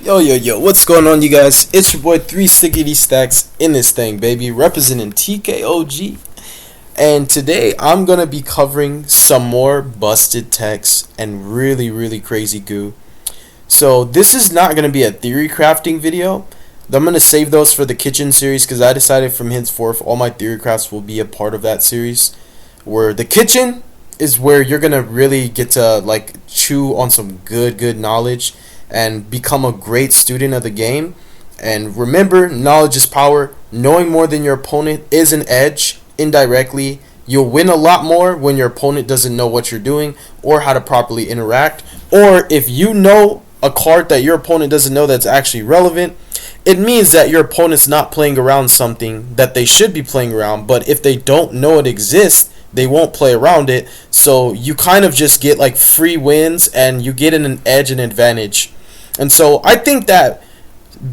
Yo, what's going on, you guys? It's your boy 3 Stickity Stacks in this thing, baby, representing TKOG. And today I'm gonna be covering some more busted text and really crazy goo. So this is not gonna be a theory crafting video. I'm gonna save those for the kitchen series because I decided from henceforth all my theory crafts will be a part of that series. Where the kitchen is where you're gonna really get to like chew on some good knowledge and become a great student of the game. And remember, knowledge is power. Knowing more than your opponent is an edge. Indirectly, you'll win a lot more when your opponent doesn't know what you're doing or how to properly interact. Or if you know a card that your opponent doesn't know that's actually relevant, it means that your opponent's not playing around something that they should be playing around. But if they don't know it exists, they won't play around it. So you kind of just get like free wins and you get an edge and advantage. And so I think that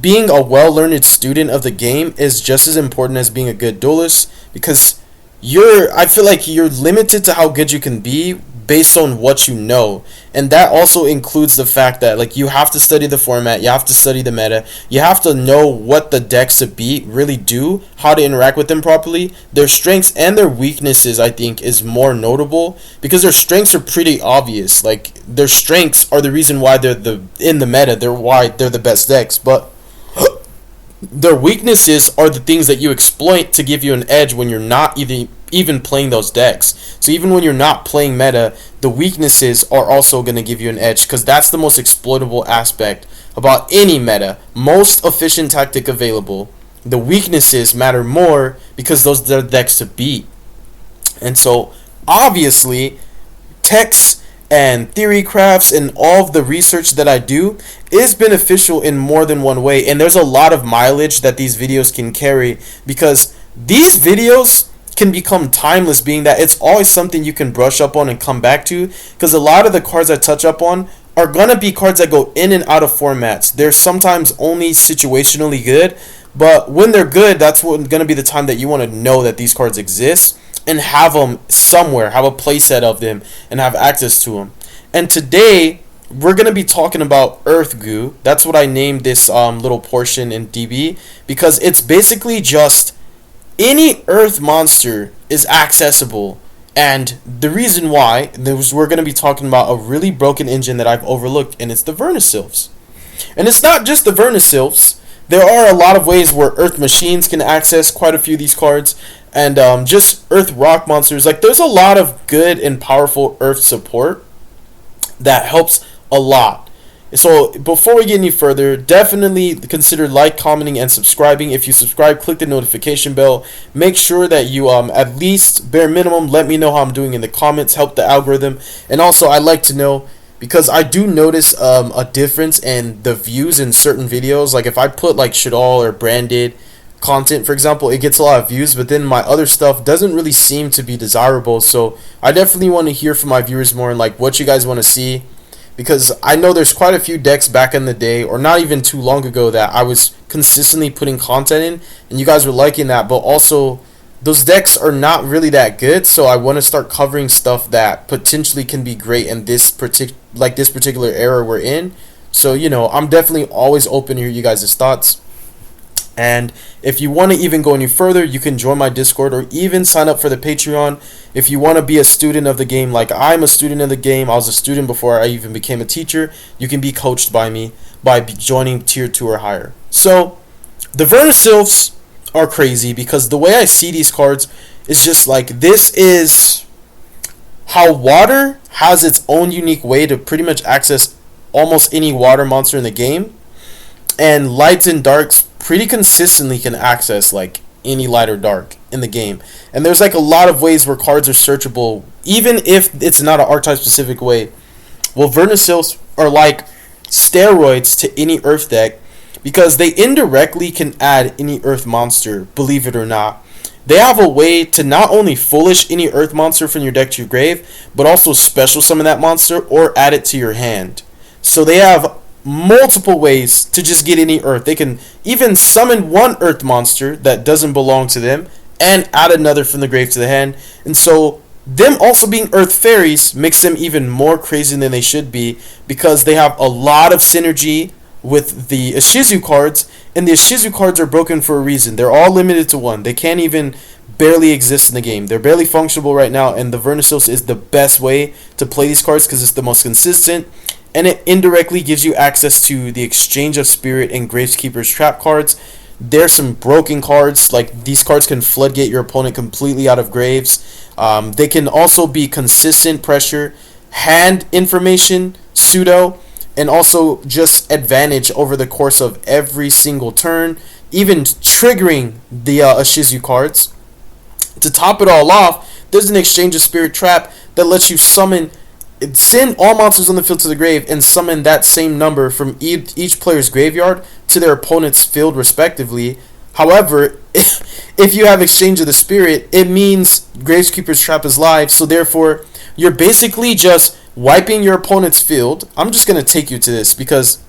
being a well-learned student of the game is just as important as being a good duelist, because I feel like you're limited to how good you can be based on what you know. And that also includes the fact that like you have to study the format, you have to study the meta, you have to know what the decks to beat really do, how to interact with them properly. Their strengths and their weaknesses, I think, is more notable because their strengths are pretty obvious. Like their strengths are the reason why they're in the meta, why they're the best decks, but their weaknesses are the things that you exploit to give you an edge when you're not even playing those decks. So even when you're not playing meta, the weaknesses are also going to give you an edge, because that's the most exploitable aspect about any meta. Most efficient tactic available. The weaknesses matter more because those are the decks to beat. And so obviously techs and theory crafts and all of the research that I do is beneficial in more than one way. And there's a lot of mileage that these videos can carry, because these videos can become timeless, being that it's always something you can brush up on and come back to, because a lot of the cards I touch up on are going to be cards that go in and out of formats. They're sometimes only situationally good, but when they're good, that's going to be the time that you want to know that these cards exist and have them somewhere, have a playset of them, and have access to them. And today, we're going to be talking about Earth Goo. That's what I named this little portion in DB, because it's basically just any Earth monster is accessible. And the reason why is we're going to be talking about a really broken engine that I've overlooked, and it's the Vernusylphs. And it's not just the Vernusylphs. There are a lot of ways where Earth machines can access quite a few of these cards, and just Earth rock monsters. Like there's a lot of good and powerful Earth support that helps a lot. So before we get any further, definitely consider like, commenting, and subscribing. If you subscribe, click the notification bell. Make sure that you at least bare minimum let me know how I'm doing in the comments. Help the algorithm. And also I'd like to know, because I do notice a difference in the views in certain videos. Like if I put like Shadal or branded content, for example, it gets a lot of views, but then my other stuff doesn't really seem to be desirable. So I definitely want to hear from my viewers more and like what you guys want to see, because I know there's quite a few decks back in the day, or not even too long ago, that I was consistently putting content in and you guys were liking that, but also those decks are not really that good. So I want to start covering stuff that potentially can be great in this particular era we're in. So I'm definitely always open to hear you guys' thoughts. And if you want to even go any further, you can join my Discord or even sign up for the Patreon. If you want to be a student of the game, like I'm a student of the game, I was a student before I even became a teacher, you can be coached by me by joining tier 2 or higher. So the Vernusylphs are crazy, because the way I see these cards is just like, this is how water has its own unique way to pretty much access almost any water monster in the game, and lights and darks pretty consistently can access like any light or dark in the game. And there's like a lot of ways where cards are searchable, even if it's not an archetype specific way. Well, Vernusylphs are like steroids to any Earth deck, because they indirectly can add any Earth monster, believe it or not. They have a way to not only foolish any Earth monster from your deck to your grave, but also special summon that monster or add it to your hand. So they have multiple ways to just get any Earth. They can even summon one Earth monster that doesn't belong to them and add another from the grave to the hand. And so them also being Earth fairies makes them even more crazy than they should be, because they have a lot of synergy, with the Ishizu cards, and the Ishizu cards are broken for a reason. They're all limited to one. They can't even barely exist in the game. They're barely functional right now, and the Vernusylph is the best way to play these cards because it's the most consistent, and it indirectly gives you access to the Exchange of Spirit and Gravekeeper's Trap cards. There's some broken cards, like these cards can floodgate your opponent completely out of graves. They can also be consistent pressure, hand information, pseudo, and also just advantage over the course of every single turn, even triggering the Ishizu cards. To top it all off, there's an Exchange of Spirit trap that lets you send all monsters on the field to the grave and summon that same number from each player's graveyard to their opponent's field respectively. However, if you have Exchange of the Spirit, it means Gravekeeper's Trap is live, so therefore you're basically just wiping your opponent's field. I'm just going to take you to this because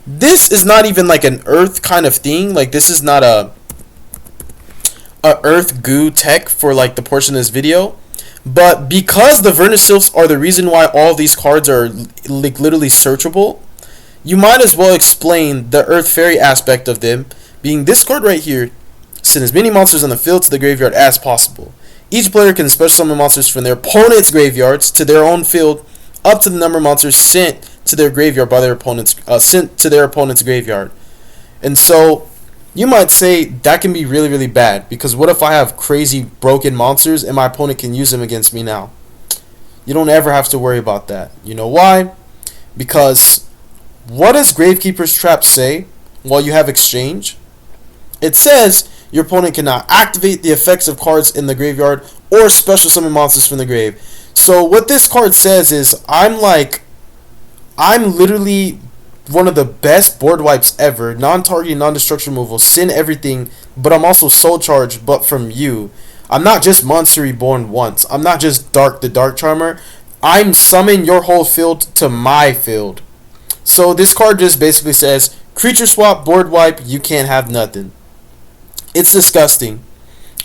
this is not even like an earth kind of thing. Like, this is not a earth goo tech for like the portion of this video. But because the Vernusylphs are the reason why all these cards are like literally searchable, you might as well explain the Earth Fairy aspect of them, being this card right here. Send as many monsters on the field to the graveyard as possible. Each player can special summon monsters from their opponent's graveyards to their own field, up to the number of monsters sent to their graveyard by their opponent's graveyard. And so you might say that can be really, really bad, because what if I have crazy broken monsters and my opponent can use them against me now? You don't ever have to worry about that. You know why? Because what does Gravekeeper's Trap say while you have exchange? It says your opponent cannot activate the effects of cards in the graveyard or special summon monsters from the grave. So what this card says is I'm literally one of the best board wipes ever. Non-targeting, non-destruction removal, sin everything, but I'm also soul charged, but from you. I'm not just Monster Reborn once. I'm not just Dark the Dark Charmer. I'm summon your whole field to my field. So this card just basically says, creature swap, board wipe, you can't have nothing. It's disgusting.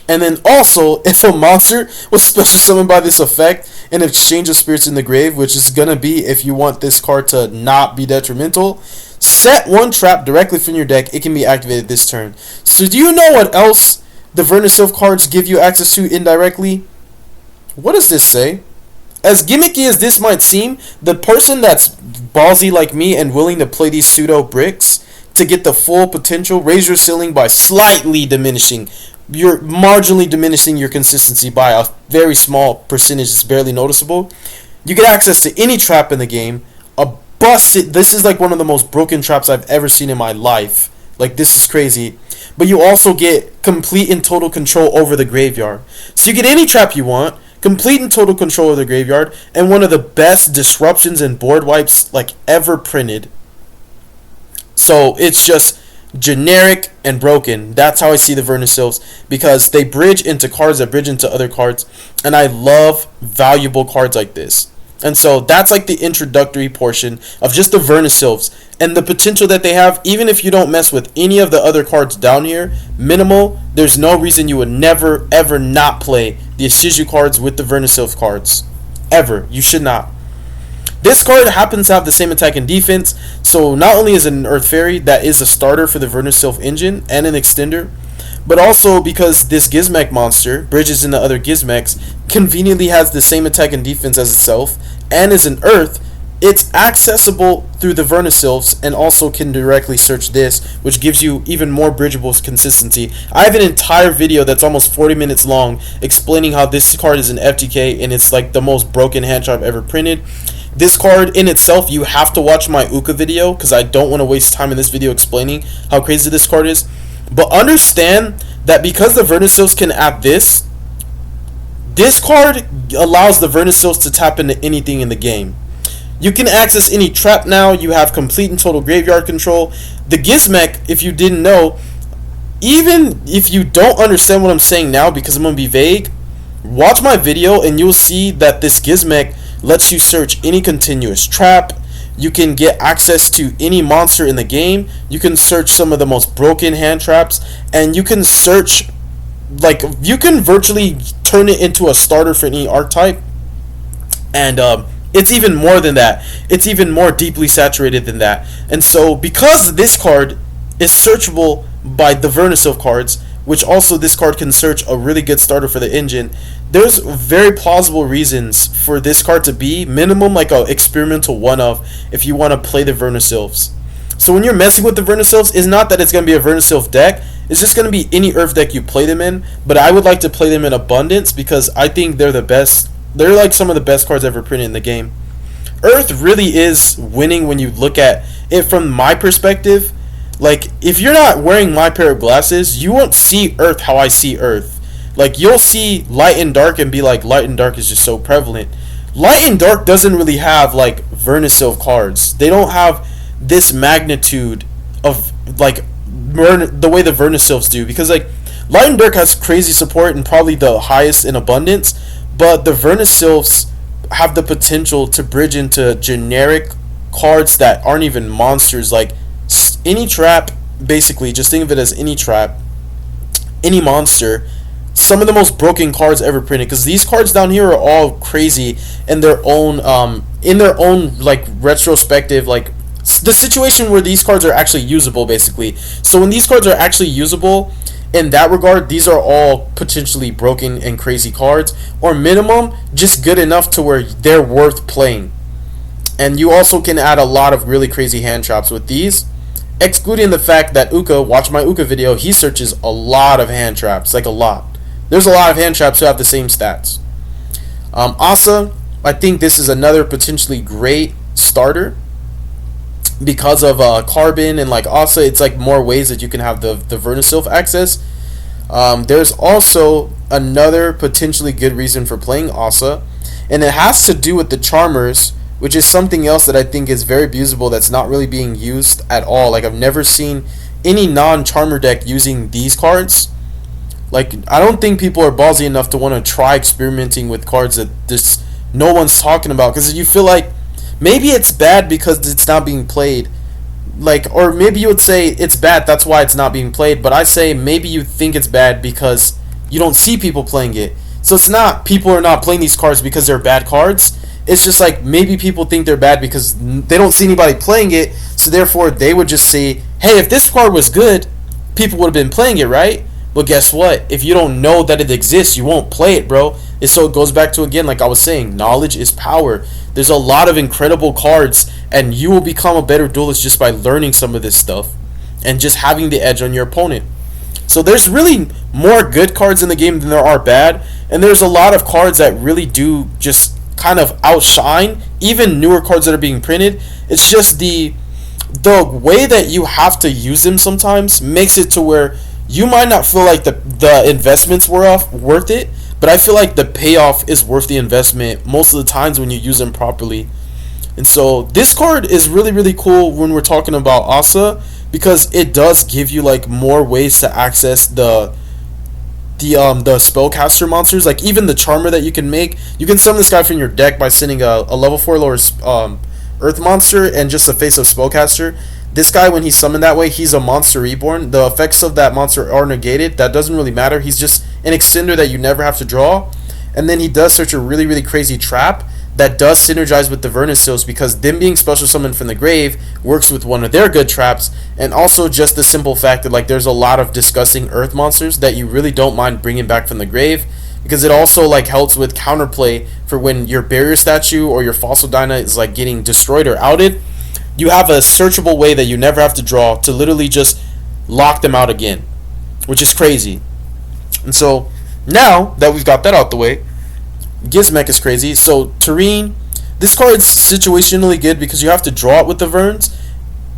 And then also, if a monster was special summoned by this effect and Exchange of Spirits in the grave, which is going to be if you want this card to not be detrimental, set one trap directly from your deck. It can be activated this turn. So do you know what else the Vernusylph cards give you access to indirectly? What does this say? As gimmicky as this might seem, the person that's ballsy like me and willing to play these pseudo bricks to get the full potential, raise your ceiling by slightly diminishing. You're marginally diminishing your consistency by a very small percentage. It's barely noticeable. You get access to any trap in the game. This is like one of the most broken traps I've ever seen in my life. Like, this is crazy. But you also get complete and total control over the graveyard. So you get any trap you want, complete and total control of the graveyard, and one of the best disruptions and board wipes like ever printed. So it's just generic and broken. That's how I see the Vernusylphs, because they bridge into cards that bridge into other cards, and I love valuable cards like this. And so that's like the introductory portion of just the Vernusylphs and the potential that they have. Even if you don't mess with any of the other cards down here, minimal, there's no reason you would never ever not play the Ishizu cards with the Vernusylph cards. Ever. You should not. This card happens to have the same attack and defense, so not only is it an Earth Fairy that is a starter for the Vernusylph engine and an extender, but also because this Gizmek monster bridges into other Gizmeks, conveniently has the same attack and defense as itself, and is an Earth, it's accessible through the Vernusylphs and also can directly search this, which gives you even more bridgeable consistency. I have an entire video that's almost 40 minutes long explaining how this card is an FTK and it's like the most broken hand trap ever printed. This card in itself, you have to watch my Uka video because I don't want to waste time in this video explaining how crazy this card is. But understand that because the Vernusylphs can add this card allows the Vernusylphs to tap into anything in the game. You can access any trap now. You have complete and total graveyard control. The Gizmek, if you didn't know, even if you don't understand what I'm saying now because I'm going to be vague, watch my video and you'll see that this Gizmek lets you search any continuous trap. You can get access to any monster in the game. You can search some of the most broken hand traps, and you can search, like, you can virtually turn it into a starter for any archetype. And It's even more than that. It's even more deeply saturated than that. And so, because this card is searchable by the Vernusylph cards, which also this card can search a really good starter for the engine, there's very plausible reasons for this card to be minimum like a experimental one-of if you want to play the Vernusylphs. So when you're messing with the Vernusylphs, it's not that it's going to be a Vernusylph deck, it's just going to be any Earth deck you play them in, but I would like to play them in abundance because I think they're the best. They're like some of the best cards ever printed in the game. Earth really is winning when you look at it from my perspective. Like, if you're not wearing my pair of glasses, you won't see Earth how I see Earth. Like, you'll see light and dark and be like, light and dark is just so prevalent. Light and dark doesn't really have, like, Vernusylph cards. They don't have this magnitude of, like, the way the Vernusylphs do. Because, like, light and dark has crazy support and probably the highest in abundance. But the Vernusylphs have the potential to bridge into generic cards that aren't even monsters. Like, any trap, basically, just think of it as any trap, any monster. Some of the most broken cards ever printed, because these cards down here are all crazy in their own like retrospective, like the situation where these cards are actually usable, basically. So when these cards are actually usable in that regard, these are all potentially broken and crazy cards, or minimum just good enough to where they're worth playing. And you also can add a lot of really crazy hand traps with these, excluding the fact that Uka, watch my Uka video, he searches a lot of hand traps, like a lot. There's a lot of hand traps who have the same stats. Asa, I think this is another potentially great starter because of Carbon and like Asa. It's like more ways that you can have the Vernusylph access. There's also another potentially good reason for playing Asa, and it has to do with the Charmers, which is something else that I think is very abusable that's not really being used at all. Like, I've never seen any non-Charmer deck using these cards. Like, I don't think people are ballsy enough to want to try experimenting with cards that just no one's talking about, because you feel like maybe it's bad because it's not being played. Like, or maybe you would say it's bad, that's why it's not being played, but I say maybe you think it's bad because you don't see people playing it. So it's not people are not playing these cards because they're bad cards. It's just like maybe people think they're bad because they don't see anybody playing it, so therefore they would just say, hey, if this card was good, people would have been playing it, right? But guess what? If you don't know that it exists, you won't play it, bro. And so it goes back to, again, like I was saying, knowledge is power. There's a lot of incredible cards, and you will become a better duelist just by learning some of this stuff and just having the edge on your opponent. So there's really more good cards in the game than there are bad, and there's a lot of cards that really do just kind of outshine even newer cards that are being printed. It's just the way that you have to use them sometimes makes it to where you might not feel like the investments were worth it, but I feel like the payoff is worth the investment most of the times when you use them properly. And so this card is really, really cool when we're talking about Asa, because it does give you like more ways to access the spellcaster monsters. Like even the Charmer that you can make, you can summon this guy from your deck by sending a level 4 lower Earth monster and just a face of spellcaster. This guy, when he's summoned that way, he's a monster reborn. The effects of that monster are negated. That doesn't really matter. He's just an extender that you never have to draw. And then he does search a really, really crazy trap that does synergize with the Vernusylphs, because them being special summoned from the grave works with one of their good traps. And also just the simple fact that like there's a lot of disgusting earth monsters that you really don't mind bringing back from the grave, because it also like helps with counterplay for when your barrier statue or your fossil dyna is like getting destroyed or outed. You have a searchable way that you never have to draw to literally just lock them out again, which is crazy. And so now that we've got that out the way, Gizmek is crazy. So Terrain, this card's situationally good because you have to draw it with the Verns,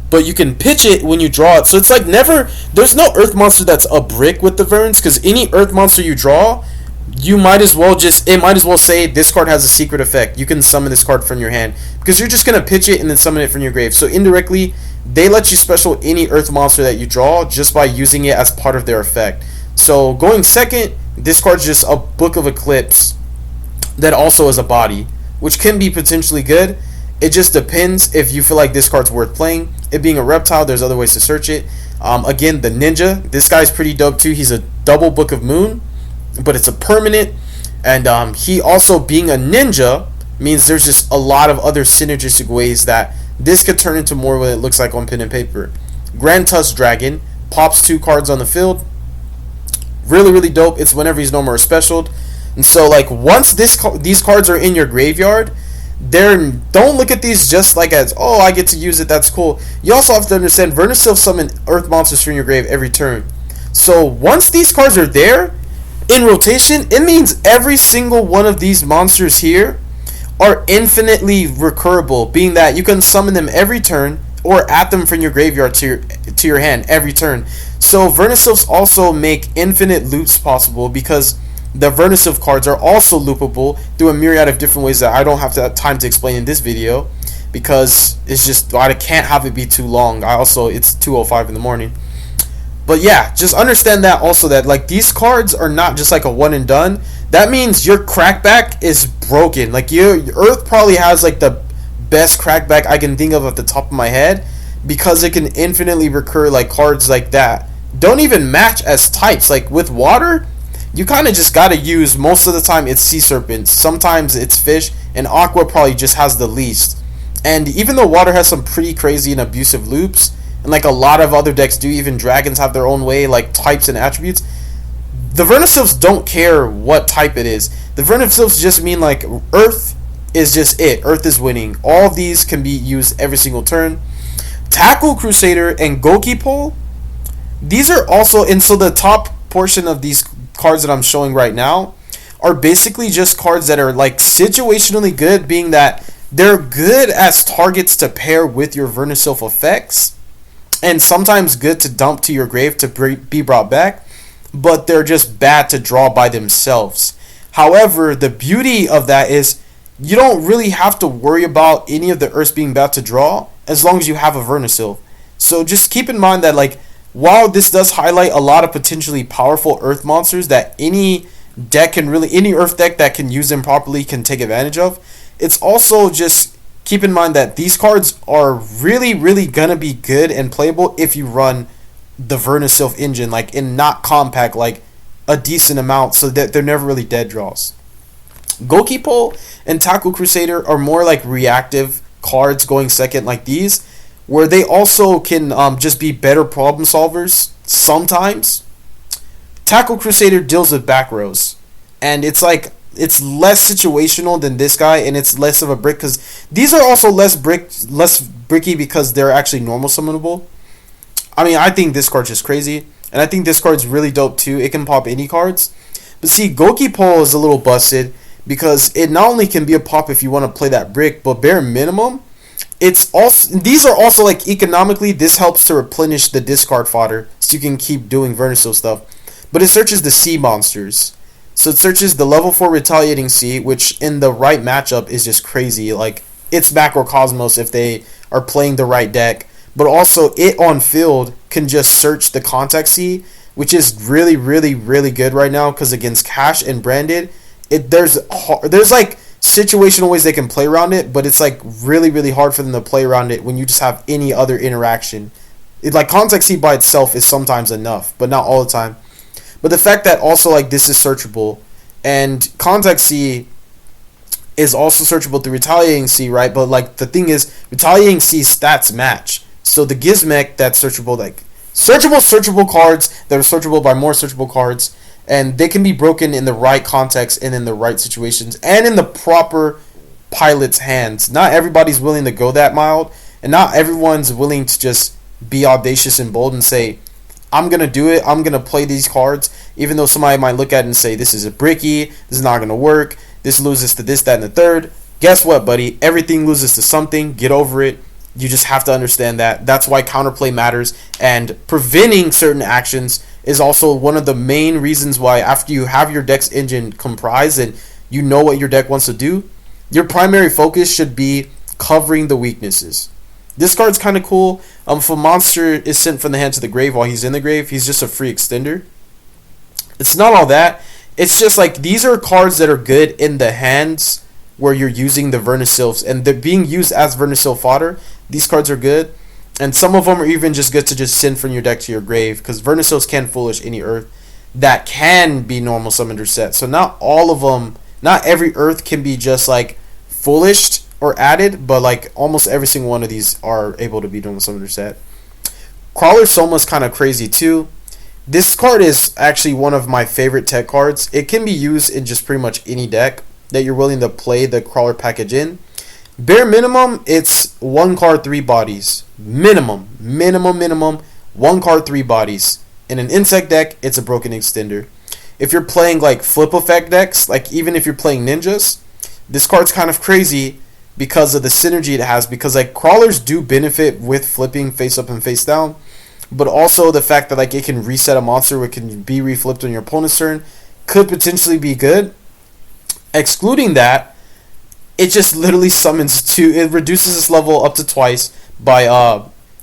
but you can pitch it when you draw it. So it's like never, there's no earth monster that's a brick with the Verns, because any earth monster you draw, you might as well say this card has a secret effect. You can summon this card from your hand, because you're just going to pitch it and then summon it from your grave. So indirectly, they let you special any earth monster that you draw just by using it as part of their effect. So going second, this card's just a Book of Eclipse that also has a body, which can be potentially good. It just depends if you feel like this card's worth playing. It being a reptile, there's other ways to search it. Again, the Ninja, this guy's pretty dope too. He's a double Book of Moon, but it's a permanent, and he also, being a ninja, means there's just a lot of other synergistic ways that this could turn into more what it looks like on pen and paper. Grand Tusk Dragon pops 2 cards on the field. Really, really dope. It's whenever he's normal or special. And so, like, once these cards are in your graveyard, don't look at these just like as, oh, I get to use it, that's cool. You also have to understand Vernusylph summon earth monsters from your grave every turn. So once these cards are there in rotation, it means every single one of these monsters here are infinitely recurable, being that you can summon them every turn or add them from your graveyard to your hand every turn. So Vernusylphs also make infinite loops possible because the Vernusylph cards are also loopable through a myriad of different ways that I don't have time to explain in this video because it's just, I can't have it be too long. It's 2:05 in the morning. But yeah, just understand that also, that like these cards are not just like a one and done. That means your crackback is broken. Like your Earth probably has like the best crackback I can think of at the top of my head, because it can infinitely recur like cards like that don't even match as types. Like with water, you kind of just gotta use, most of the time it's sea serpents, sometimes it's fish, and aqua probably just has the least. And even though water has some pretty crazy and abusive loops, and like a lot of other decks do, even dragons have their own way, like types and attributes, the Vernusylphs don't care what type it is. The Vernusylphs just mean like Earth is just it. Earth is winning. All of these can be used every single turn. Tackle Crusader and Goki Pole, these are also, and so the top portion of these cards that I'm showing right now are basically just cards that are like situationally good, being that they're good as targets to pair with your Vernusylph effects, and sometimes good to dump to your grave to be brought back, but they're just bad to draw by themselves. However, the beauty of that is you don't really have to worry about any of the Earths being bad to draw as long as you have a Vernusylph. So just keep in mind that, like, while this does highlight a lot of potentially powerful Earth monsters that any Earth deck that can use them properly can take advantage of, it's also just keep in mind that these cards are really, really gonna be good and playable if you run the Vernusylph engine, like, and not compact, like a decent amount, so that they're never really dead draws. Goki Pole and Tackle Crusader are more like reactive cards going second, like these, where they also can just be better problem solvers sometimes. Tackle Crusader deals with back rows, and it's like, it's less situational than this guy, and it's less of a brick, because these are also less bricky because they're actually normal summonable. I mean, I think this card's just crazy, and I think this card's really dope too. It can pop any cards. But see, Goki Pole is a little busted because it not only can be a pop if you want to play that brick, but bare minimum, it's also, these are also like economically, this helps to replenish the discard fodder so you can keep doing Vernusylph stuff. But it searches the sea monsters. So it searches the level 4 Retaliating Sea, which in the right matchup is just crazy. Like, it's Macrocosmos if they are playing the right deck. But also, it on field can just search the Contact Sea, which is really, really, really good right now, because against Cash and Branded, there's like situational ways they can play around it, but it's like really, really hard for them to play around it when you just have any other interaction. Like, Contact Sea by itself is sometimes enough, but not all the time. But the fact that also, like, this is searchable, and Contact Sea is also searchable through Retaliating Sea, right? But, like, the thing is, Retaliating Sea stats match. So the Gizmek that's searchable, like, searchable cards that are searchable by more searchable cards, and they can be broken in the right context and in the right situations and in the proper pilot's hands. Not everybody's willing to go that mild, and not everyone's willing to just be audacious and bold and say, I'm going to do it, I'm going to play these cards, even though somebody might look at it and say, this is a bricky, this is not going to work, this loses to this, that, and the third. Guess what, buddy? Everything loses to something. Get over it. You just have to understand that. That's why counterplay matters, and preventing certain actions is also one of the main reasons why, after you have your deck's engine comprised and you know what your deck wants to do, your primary focus should be covering the weaknesses. This card's kind of cool. If a monster is sent from the hand to the grave while he's in the grave, he's just a free extender. It's not all that. It's just like, these are cards that are good in the hands where you're using the Vernusylphs, and they're being used as Vernusylph fodder. These cards are good, and some of them are even just good to just send from your deck to your grave, because Vernusylphs can foolish any Earth that can be normal summoned or set. So not all of them, not every Earth can be just like foolish or added, but like almost every single one of these are able to be normal summoner set. Crawler Soma is kind of crazy too. This card is actually one of my favorite tech cards. It can be used in just pretty much any deck that you're willing to play the crawler package in. Bare minimum, it's 1 card 3 bodies. Minimum 1 card 3 bodies. In an insect deck, it's a broken extender. If you're playing like flip effect decks, like even if you're playing ninjas, this card's kind of crazy because of the synergy it has, because like crawlers do benefit with flipping face up and face down, but also the fact that like it can reset a monster, it can be reflipped on your opponent's turn, could potentially be good. Excluding that, it just literally summons 2. It reduces its level up to twice by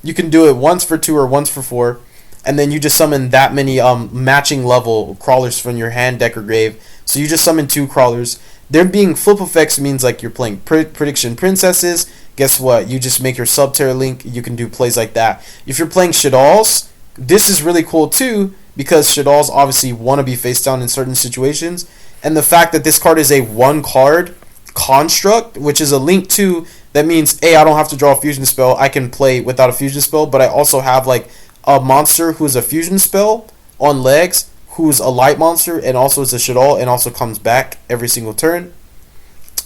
you can do it once for 2 or once for 4, and then you just summon that many matching level crawlers from your hand, deck, or grave. So you just summon 2 crawlers. Them being flip effects means like you're playing prediction princesses. Guess what? You just make your Subterra Link. You can do plays like that. If you're playing Shaddolls, this is really cool too, because Shaddolls obviously want to be face down in certain situations. And the fact that this card is a 1 card construct, which is a link 2, that means, hey, I don't have to draw a fusion spell. I can play without a fusion spell, but I also have like a monster who's a fusion spell on legs, who's a light monster, and also is a Shaddol, and also comes back every single turn.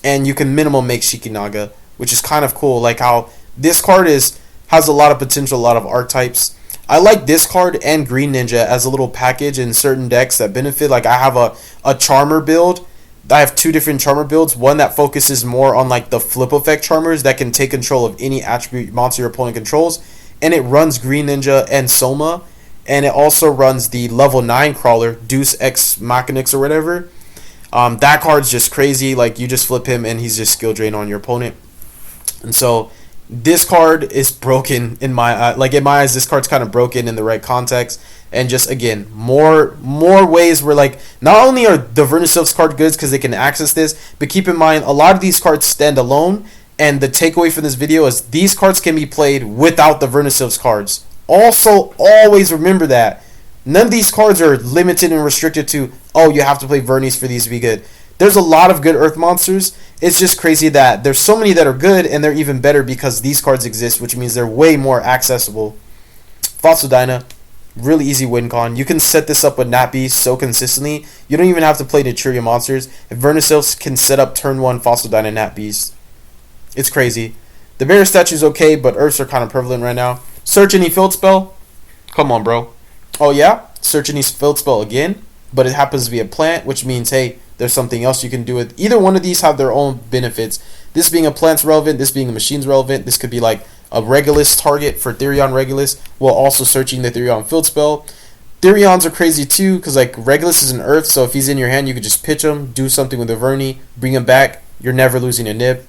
And you can minimum make Shikinaga, which is kind of cool. Like how this card has a lot of potential, a lot of archetypes. I like this card and Green Ninja as a little package in certain decks that benefit. Like I have a Charmer build. I have 2 different Charmer builds. One that focuses more on like the flip effect Charmers that can take control of any attribute monster your opponent controls. And it runs Green Ninja and Soma. And it also runs the level 9 crawler, Deus Ex Machinix or whatever. That card's just crazy. Like you just flip him and he's just skill drain on your opponent. And so this card is broken in my like in my eyes. This card's kind of broken in the right context. And just again, more ways where like not only are the Vernusylph's card goods because they can access this, but keep in mind a lot of these cards stand alone. And the takeaway from this video is these cards can be played without the Vernusylph's cards. Also, always remember that none of these cards are limited and restricted to, oh, you have to play Vernies for these to be good. There's a lot of good Earth monsters. It's just crazy that there's so many that are good, and they're even better because these cards exist, which means they're way more accessible. Fossil Dyna, really easy win con. You can set this up with Nat Beast so consistently, you don't even have to play Naturia monsters. If Vernusylph can set up turn 1 Fossil Dyna Nat Beast, it's crazy. The Bear Statue's okay, but Earths are kind of prevalent right now. Search any field spell? Come on, bro. Oh, yeah? Search any field spell again? But it happens to be a plant, which means, hey, there's something else you can do with. Either one of these have their own benefits. This being a plant's relevant, this being a machine's relevant. This could be like a Regulus target for Therion Regulus, while also searching the Therion field spell. Therions are crazy too, because like Regulus is an Earth, so if he's in your hand, you could just pitch him, do something with a Verni, bring him back. You're never losing a nib.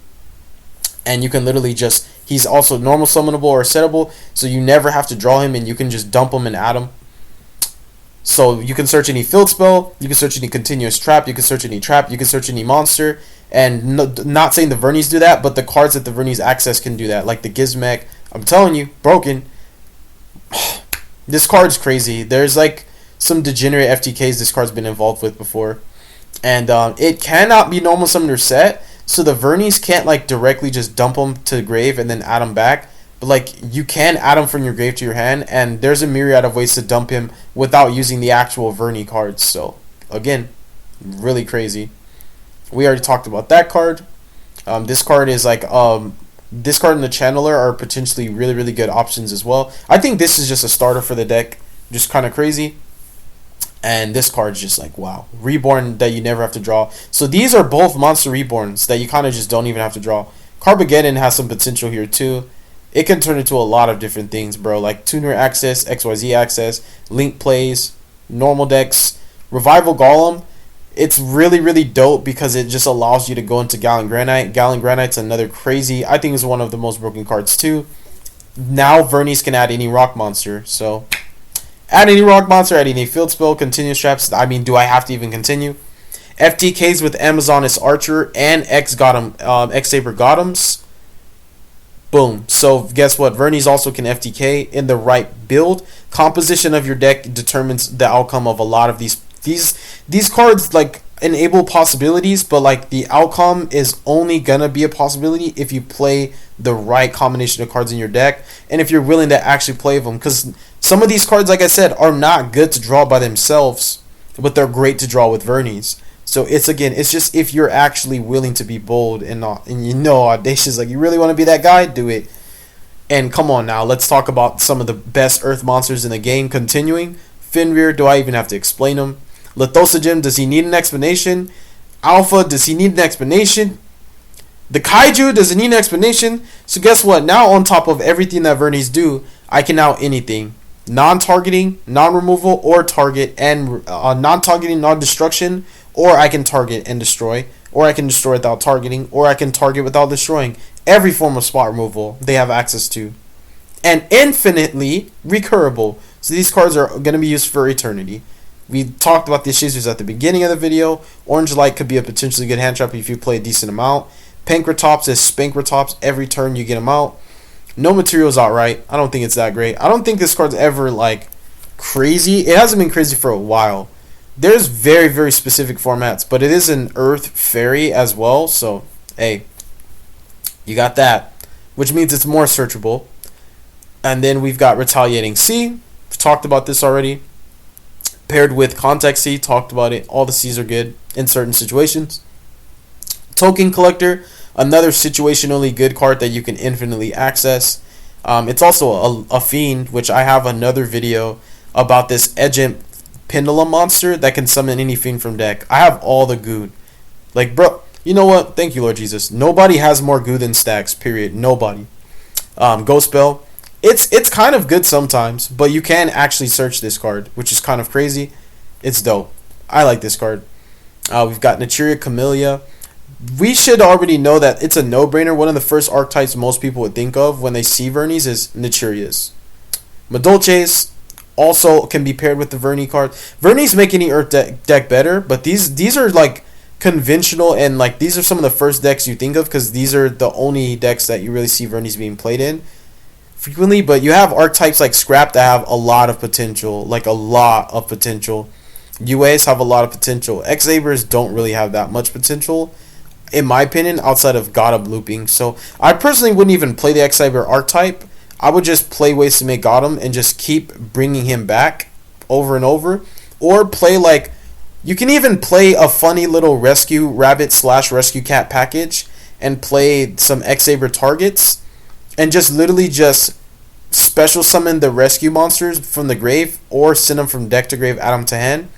And you can literally just, he's also normal summonable or settable, so you never have to draw him, and you can just dump him and add him. So you can search any field spell, you can search any continuous trap, you can search any trap, you can search any monster. And not saying the Vernies do that, but the cards that the Vernies access can do that, like the Gizmek. I'm telling you, broken. This card's crazy. There's like some degenerate FTKs this card's been involved with before. And it cannot be normal summoner set. So the Vernies can't like directly just dump them to the grave and then add them back. But like you can add them from your grave to your hand, and there's a myriad of ways to dump him without using the actual Verni cards. So again, really crazy. We already talked about that card. This card is like this card and the Channeler are potentially really good options as well. I think this is just a starter for the deck, just kind of crazy. And this card's just like, wow. Reborn that you never have to draw. So these are both monster reborns that you kind of just don't even have to draw. Carbogeddon has some potential here too. It can turn into a lot of different things, bro. Like tuner access, XYZ access, link plays, normal decks, Revival Golem. It's really dope because it just allows you to go into Gallant Granite. Gallant Granite's another crazy, I think is one of the most broken cards too. Now Vernies can add any rock monster. So add any rock monster, add any field spell, continuous traps. I mean, do I have to even continue? FTKs with Amazoness Archer and X-Saber Gotems. Boom. So guess what? Vernies also can FTK in the right build. Composition of your deck determines the outcome of a lot of these cards. Like enable possibilities, but like the outcome is only gonna be a possibility if you play the right combination of cards in your deck, and if you're willing to actually play them. Because some of these cards, like I said, are not good to draw by themselves, but they're great to draw with Vernies. So it's just if you're actually willing to be bold and not, and audacious, like you really want to be that guy, do it. And come on now, let's talk about some of the best Earth monsters in the game. Continuing, Fenrir, do I even have to explain him? Lithosogem, does he need an explanation? Alpha, does he need an explanation? The Kaiju, does it need an explanation? So guess what? Now on top of everything that Vernies do, I can now anything. Non-targeting, non-removal, or target, and non-targeting, non-destruction, or I can target and destroy, or I can destroy without targeting, or I can target without destroying. Every form of spot removal they have access to. And infinitely recurable. So these cards are going to be used for eternity. We talked about the issues at the beginning of the video. Orange Light could be a potentially good hand trap if you play a decent amount. Pankratops is Spankratops. Every turn you get them out. No Material's outright. I don't think it's that great. I don't think this card's ever like crazy. It hasn't been crazy for a while. There's very, very specific formats, but it is an Earth Fairy as well. So, hey, you got that, which means it's more searchable. And then we've got Retaliating Sea. We've talked about this already. Paired with Contact Sea, talked about it. All the Seas are good in certain situations. Token Collector, another situationally good card that you can infinitely access. It's also a fiend, which I have another video about this Agent Pendulum monster that can summon any fiend from deck. I have all the goo. Like, bro, you know what? Thank you, Lord Jesus. Nobody has more goo than stacks, period. Nobody. Ghost Spell. It's kind of good sometimes, but you can actually search this card, which is kind of crazy. It's dope. I like this card. We've got Naturia Camellia. We should already know that it's a no-brainer. One of the first archetypes most people would think of when they see Vernies is Naturias. Madolches also can be paired with the Vernie card. Vernies make any Earth deck better, but these are like conventional, and like these are some of the first decks you think of because these are the only decks that you really see Vernies being played in frequently. But you have archetypes like Scrap that have a lot of potential, like a lot of potential. UAs have a lot of potential. X-Sabers don't really have that much potential, in my opinion, outside of God of Looping. So I personally wouldn't even play the X-Saber archetype. I would just play ways to make Gotham and just keep bringing him back over and over. Or play like, you can even play a funny little Rescue Rabbit / Rescue Cat package and play some X-Saber targets and just literally just special summon the rescue monsters from the grave or send them from deck to grave, add them to hand.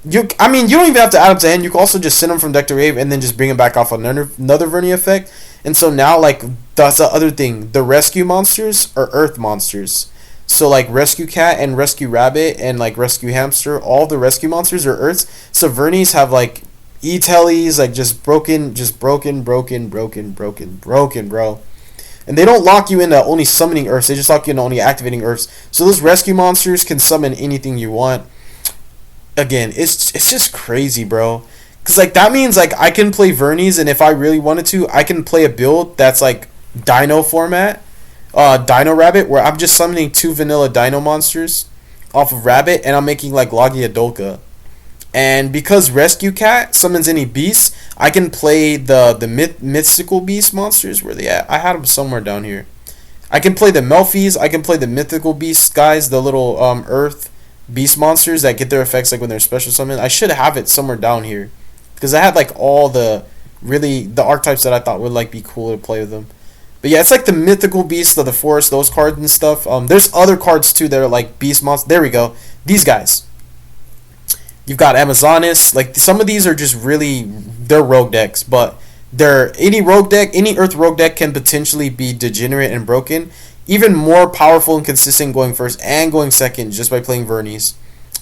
You don't even have to add them to hand. You can also just send them from deck to grave and then just bring them back off another Vernie effect. And so now, like, that's the other thing. The rescue monsters are Earth monsters. So, like, Rescue Cat and Rescue Rabbit and, like, Rescue Hamster, all the rescue monsters are Earths. So Vernies have, like, E-Tellies, like, just broken, bro. And they don't lock you into only summoning Earths. They just lock you into only activating Earths. So those rescue monsters can summon anything you want. Again, it's just crazy, bro. Because, like, that means, like, I can play Vernies, and if I really wanted to, I can play a build that's, like, Dino format. Dino Rabbit, where I'm just summoning 2 vanilla Dino monsters off of Rabbit, and I'm making, like, Lagiadolka. And because Rescue Cat summons any beasts, I can play the mythical beast monsters. Where they at? I had them somewhere down here. I can play the Melfies. I can play the mythical beast guys, the little Earth beast monsters that get their effects like when they're special summoned. I should have it somewhere down here because I had like all the archetypes that I thought would like be cool to play with them. But yeah, it's like the mythical beasts of the forest, those cards and stuff. There's other cards too that are like beast monsters. There we go. These guys. You've got Amazonas. Like, some of these are just really, they're rogue decks, but any Earth rogue deck can potentially be degenerate and broken. Even more powerful and consistent going first and going second just by playing Vernies.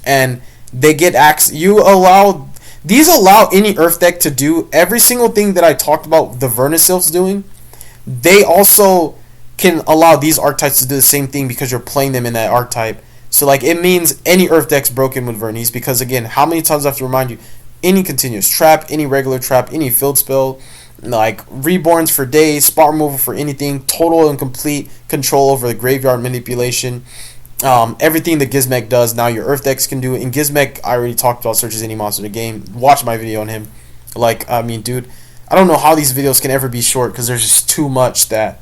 And they get access. These allow any Earth deck to do every single thing that I talked about the Vernusylphs doing. They also can allow these archetypes to do the same thing because you're playing them in that archetype. So, like, it means any Earth deck's broken with Vernies because, again, how many times do I have to remind you? Any continuous trap, any regular trap, any field spell, like Reborns for days, spot removal for anything, total and complete control over the graveyard manipulation, Everything that Gizmek does, now your Earth decks can do. In Gizmek, I already talked about searches any monster in the game. Watch my video on him. Like, I mean, dude, I don't know how these videos can ever be short because there's just too much that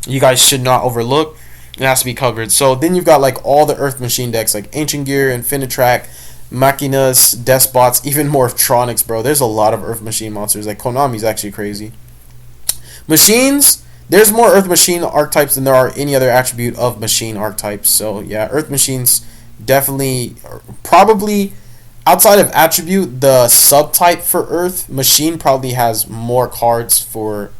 you guys should not overlook. It has to be covered. So then you've got like all the Earth Machine decks like Ancient Gear, INFINITE, Machinas, Despots, even more Tronics, bro. There's a lot of Earth Machine monsters. Like Konami's actually crazy. Machines, there's more Earth Machine archetypes than there are any other attribute of machine archetypes. So yeah, Earth Machines definitely, probably outside of attribute, the subtype for Earth Machine probably has more cards for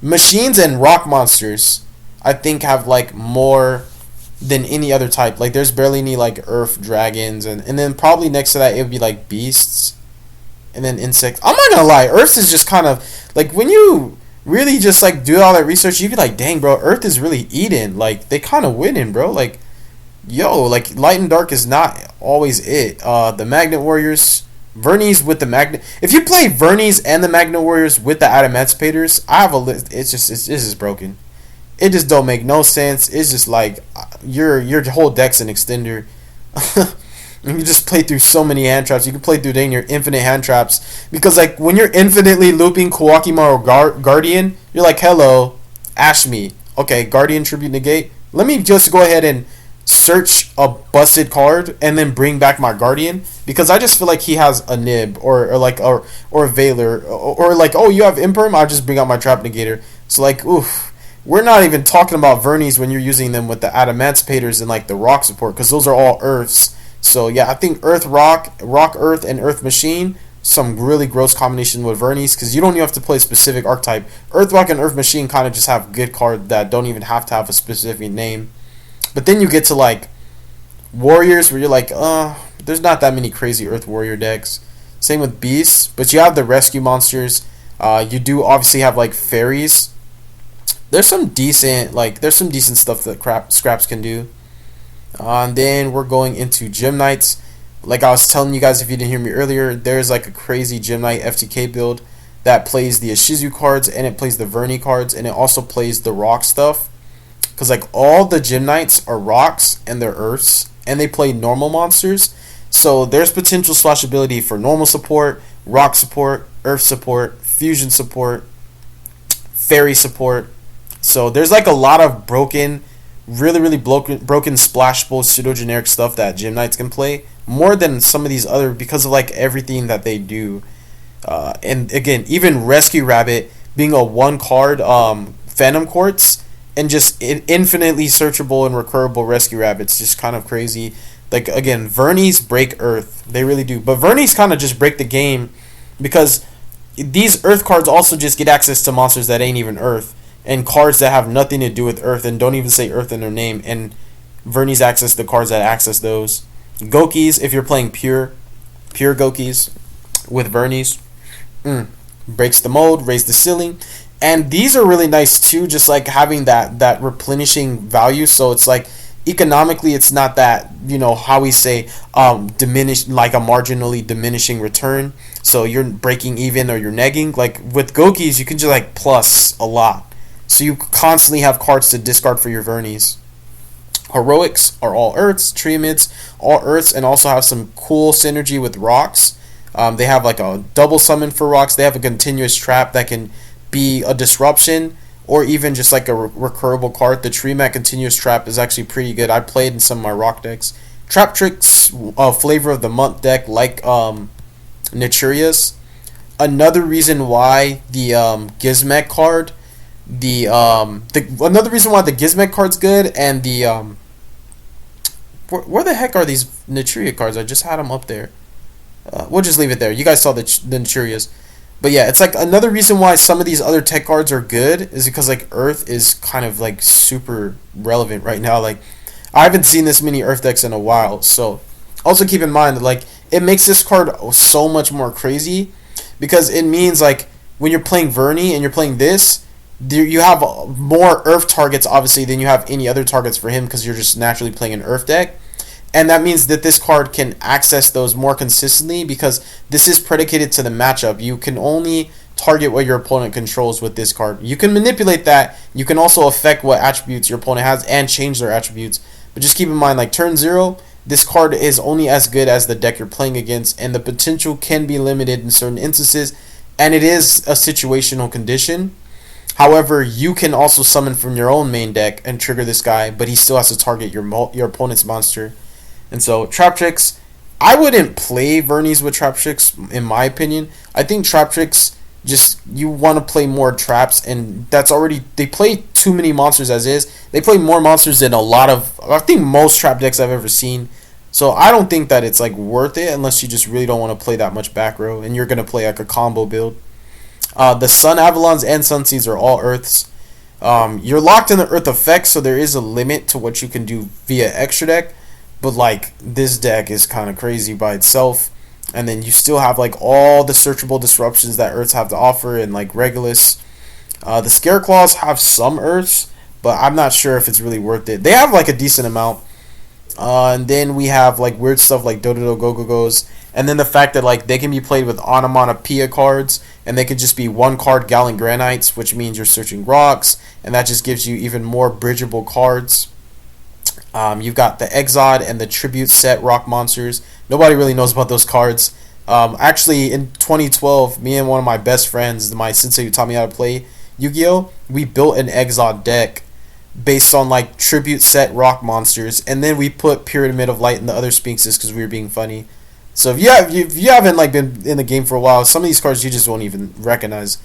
machines, and rock monsters I think have like more than any other type. Like there's barely any like Earth dragons, and then probably next to that it would be like beasts, and then insects. I'm not gonna lie, Earth is just kind of like, when you really just like do all that research, you be like, dang bro, Earth is really eating. Like they kind of winning, bro. Like, yo, like light and dark is not always it. The Magnet Warriors, Vernies with the Magnet. If you play Vernies and the Magnet Warriors with the Adamanticators, I have a list. It's just broken. It just don't make no sense. It's just like your whole deck's an extender. You can just play through so many hand traps. You can play through dang your infinite hand traps, because like when you're infinitely looping Kawakima Guardian, you're like, hello, Ash me. Okay, Guardian Tribute negate. Let me just go ahead and search a busted card and then bring back my Guardian, because I just feel like he has a nib or a Veiler, or like, oh, you have Imperm, I'll just bring out my Trap Negator. So like, oof. We're not even talking about Vernies when you're using them with the Adamanticators and like the rock support, because those are all Earths. So yeah, I think Earth Rock, Rock Earth, and Earth Machine, some really gross combination with Vernies, because you don't even have to play a specific archetype. Earth Rock and Earth Machine kind of just have good cards that don't even have to have a specific name. But then you get to like Warriors, where you're like, there's not that many crazy Earth Warrior decks. Same with Beasts, but you have the rescue monsters. You do obviously have like fairies. There's some decent stuff that Scraps can do. And then we're going into Gym Knights. Like I was telling you guys, if you didn't hear me earlier, there's like a crazy Gym Knight FTK build that plays the Ishizu cards, and it plays the Verni cards, and it also plays the rock stuff. Because like all the Gym Knights are rocks and they're Earths, and they play normal monsters. So there's potential splashability for normal support, rock support, Earth support, fusion support, fairy support. So there's like a lot of broken, really broken splashable pseudo-generic stuff that Gym Knights can play, more than some of these other, because of like everything that they do. And again, even Rescue Rabbit being a one card Phantom Quartz, and just infinitely searchable and recurable Rescue Rabbits, just kind of crazy. Like again, Vernies break Earth, they really do. But Vernies kind of just break the game, because these Earth cards also just get access to monsters that ain't even Earth, and cards that have nothing to do with Earth and don't even say Earth in their name, and Vernies access the cards that access those. Gokis, if you're playing pure Gokis with Vernies, breaks the mold, raise the ceiling. And these are really nice too, just like having that replenishing value. So it's like economically it's not that, you know, how we say diminished, like a marginally diminishing return. So you're breaking even or you're negging. Like with Gokis, you can just like plus a lot. So you constantly have cards to discard for your Vernies. Heroics are all Earths. Triamids, all Earths, and also have some cool synergy with rocks. They have like a double summon for rocks. They have a continuous trap that can be a disruption, or even just like a recurable card. The Treemat continuous trap is actually pretty good. I played in some of my rock decks. Trap Tricks, flavor of the month deck, like Naturia's. Another reason why the Gizmek card, another reason why the Gizmek card's good, and the where the heck are these Naturia cards? I just had them up there. We'll just leave it there. You guys saw the Naturias. But yeah, it's like another reason why some of these other tech cards are good is because like Earth is kind of like super relevant right now. Like I haven't seen this many Earth decks in a while. So also keep in mind that like it makes this card so much more crazy, because it means like when you're playing Verni and you're playing this, you have more Earth targets obviously than you have any other targets for him, because you're just naturally playing an Earth deck. And that means that this card can access those more consistently, because this is predicated to the matchup. You can only target what your opponent controls with this card. You can manipulate that. You can also affect what attributes your opponent has and change their attributes. But just keep in mind, like turn 0, this card is only as good as the deck you're playing against, and the potential can be limited in certain instances, and it is a situational condition. However, you can also summon from your own main deck and trigger this guy, but he still has to target your opponent's monster. And so, Trap Tricks, I wouldn't play Vernies with Trap Tricks, in my opinion. I think Trap Tricks, just, you want to play more traps, and that's already, they play too many monsters as is. They play more monsters than a lot of, I think most trap decks I've ever seen. So I don't think that it's like worth it unless you just really don't want to play that much back row and you're going to play like a combo build. The Sun Avalons and Sun Seeds are all Earths. You're locked in the Earth effect, so there is a limit to what you can do via extra deck. But like this deck is kind of crazy by itself. And then you still have like all the searchable disruptions that Earths have to offer, and like Regulus. The Scareclaws have some Earths, but I'm not sure if it's really worth it. They have like a decent amount. And then we have like weird stuff like Dododo Go-Go-Go's, and then the fact that like they can be played with onomatopoeia cards, and they could just be one card Gallant Granites, which means you're searching rocks, and that just gives you even more bridgeable cards. You've got the Exod and the Tribute set rock monsters. Nobody really knows about those cards. Actually, in 2012, me and one of my best friends, my sensei who taught me how to play Yu-Gi-Oh, we built an Exod deck based on like tribute set rock monsters, and then we put Pyramid of Light and the other Sphinxes because we were being funny. So if you haven't like been in the game for a while, some of these cards you just won't even recognize.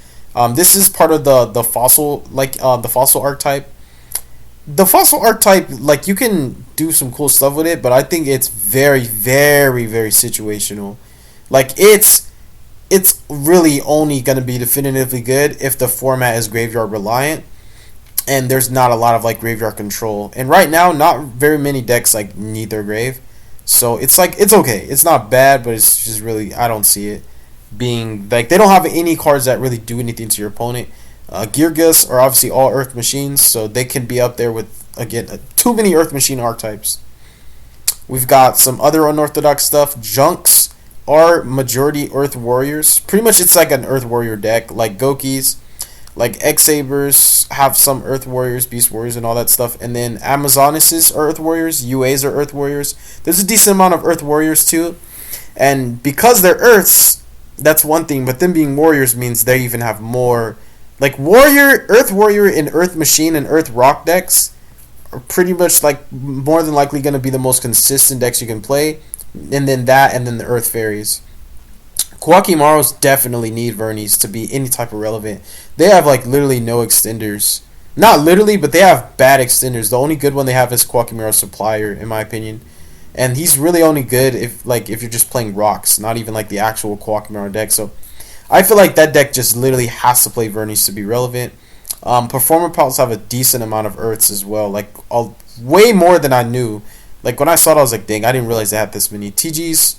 This is part of the fossil, like the fossil archetype. The fossil archetype, like you can do some cool stuff with it, but I think it's very, very, very situational. Like it's really only gonna be definitively good if the format is graveyard reliant, and there's not a lot of like graveyard control. And right now, not very many decks like need their grave, so it's like it's okay. It's not bad, but it's just really, I don't see it being like, they don't have any cards that really do anything to your opponent. Geargus are obviously all Earth machines, so they can be up there with, again, too many Earth machine archetypes. We've got some other unorthodox stuff. Junks are majority Earth warriors. Pretty much it's like an Earth warrior deck, like Gokis. Like X-Sabers have some Earth warriors, Beast warriors, and all that stuff. And then Amazonesses are Earth warriors. UAs are Earth warriors. There's a decent amount of Earth warriors too. And because they're Earths, that's one thing. But them being warriors means they even have more. Like Earth warrior and Earth machine and Earth rock decks are pretty much like more than likely going to be the most consistent decks you can play. And then the Earth fairies. Quakimaros definitely need Vernies to be any type of relevant. They have like literally no extenders. Not literally, but they have bad extenders. The only good one they have is Quakimaros Supplier, in my opinion. And he's really only good if you're just playing rocks, not even like the actual Quakimaro deck. So I feel like that deck just literally has to play Vernies to be relevant. Performer Pals have a decent amount of Earths as well, like way more than I knew. Like when I saw it, I was like, dang, I didn't realize they had this many. TGs,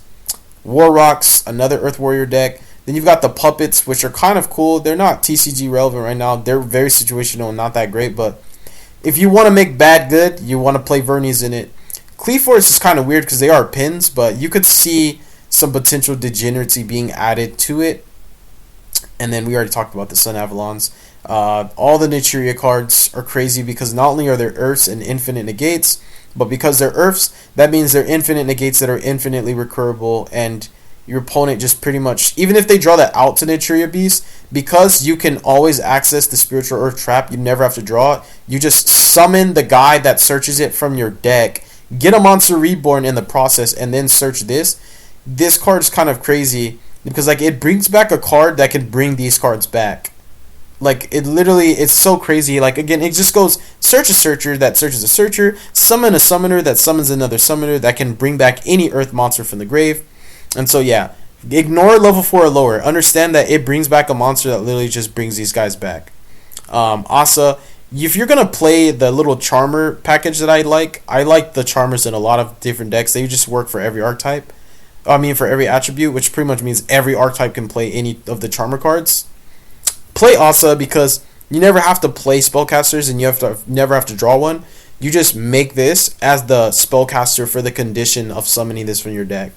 War Rocks, another Earth Warrior deck. Then you've got the Puppets, which are kind of cool. They're not TCG relevant right now. They're very situational and not that great. But if you want to make bad good, you want to play Vernies in it. Cleaforce is kind of weird because they are pins, but you could see some potential degeneracy being added to it. And then we already talked about the Sun Avalons. All the Naturia cards are crazy because not only are there Earths and infinite negates, but because they're Earths, that means they're infinite negates that are infinitely recurable, and your opponent just pretty much, even if they draw that out to Naturia Beast, because you can always access the Spiritual Earth Trap, you never have to draw it. You just summon the guy that searches it from your deck, get a monster reborn in the process, and then search this. This card is kind of crazy because like it brings back a card that can bring these cards back. Like it literally, it's so crazy. Like again, it just goes search a searcher that searches a searcher, summon a summoner that summons another summoner that can bring back any Earth monster from the grave. And so yeah, ignore level 4 or lower. Understand that it brings back a monster that literally just brings these guys back. Asa, if you're gonna play the little Charmer package that I like the Charmers in a lot of different decks. They just work for every archetype. I mean for every attribute, which pretty much means every archetype can play any of the Charmer cards. Play Asa because you never have to play spellcasters and you never have to draw one. You just make this as the spellcaster for the condition of summoning this from your deck.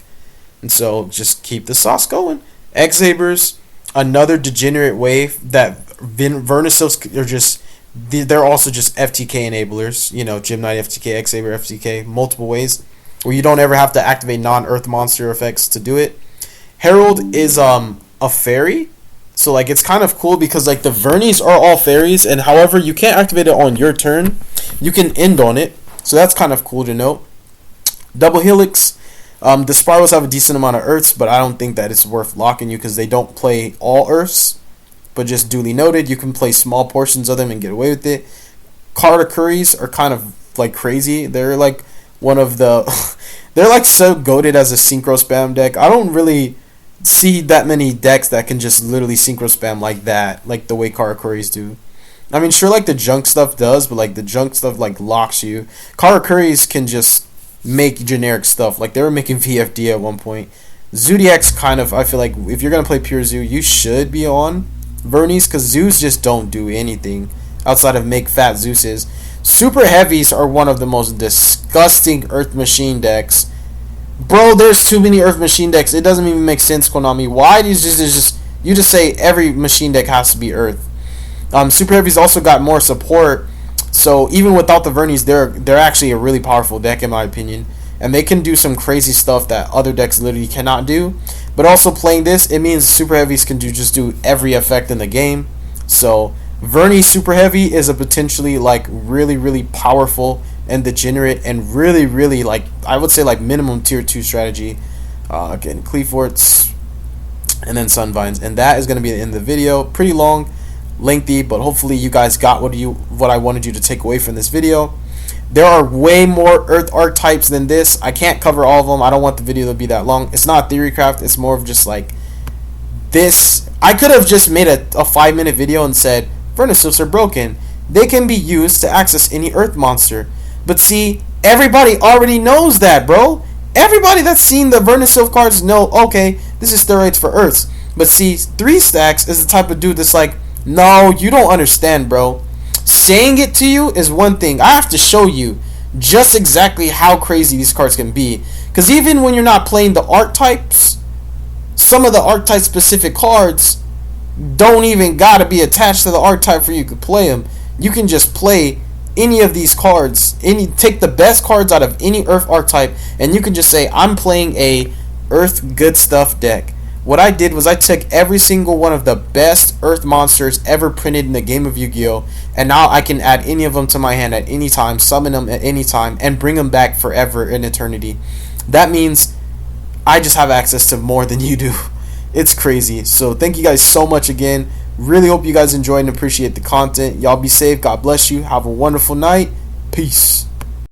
And so just keep the sauce going. X-Sabers, another degenerate wave that Vernusylphs are just They're also just FTK enablers. You know, Gym Knight, FTK, X-Saber, FTK, multiple ways where you don't ever have to activate non-Earth monster effects to do it. Herald is a fairy, so like it's kind of cool because like the Vernies are all fairies, and however you can't activate it on your turn, you can end on it. So that's kind of cool to note. Double Helix. The Spirals have a decent amount of Earths, but I don't think that it's worth locking you because they don't play all Earths. But just duly noted, you can play small portions of them and get away with it. Katakuri's are kind of like crazy. They're like one of the they're like so goated as a synchro spam deck. I don't really see that many decks that can just literally synchro spam like that, like the way Katakuri's do. I mean, sure, like the junk stuff does, but like the junk stuff like locks you. Katakuri's can just make generic stuff. Like they were making VFD at one point. Zodiac's kind of, I feel like if you're gonna play pure Zoo, you should be on Vernies, because Zeus just don't do anything outside of make fat Zeuses. Super Heavies are one of the most disgusting Earth Machine decks. Bro, there's too many Earth Machine decks. It doesn't even make sense, Konami. Why do you just say every machine deck has to be Earth? Super Heavies also got more support, so even without the Vernies, they're actually a really powerful deck in my opinion, and they can do some crazy stuff that other decks literally cannot do. But also playing this, it means Super Heavies can just do every effect in the game. So Vernie Super Heavy is a potentially like really powerful and degenerate and really like, I would say like minimum tier 2 strategy. Again, Cleaforts and then Sunvines, and that is going to be the end of the video. Pretty long, lengthy, but hopefully you guys got what I wanted you to take away from this video. There are way more Earth archetypes than this. I can't cover all of them. I don't want the video to be that long. It's not Theorycraft. It's more of just like this. I could have just made a 5-minute video and said, Vernusylphs are broken. They can be used to access any Earth monster. But see, everybody already knows that, bro. Everybody that's seen the Vernusylph cards know, okay, this is steroids for Earths. But see, 3 stacks is the type of dude that's like, no, you don't understand, bro. Saying it to you is one thing. I have to show you just exactly how crazy these cards can be. Because even when you're not playing the archetypes, some of the archetype specific cards don't even gotta be attached to the archetype for you to play them. You can just play any of these cards, take the best cards out of any Earth archetype, and you can just say, I'm playing a Earth good stuff deck. What I did was I took every single one of the best Earth monsters ever printed in the game of Yu-Gi-Oh! And now I can add any of them to my hand at any time, summon them at any time, and bring them back forever in eternity. That means I just have access to more than you do. It's crazy. So thank you guys so much again. Really hope you guys enjoyed and appreciate the content. Y'all be safe. God bless you. Have a wonderful night. Peace.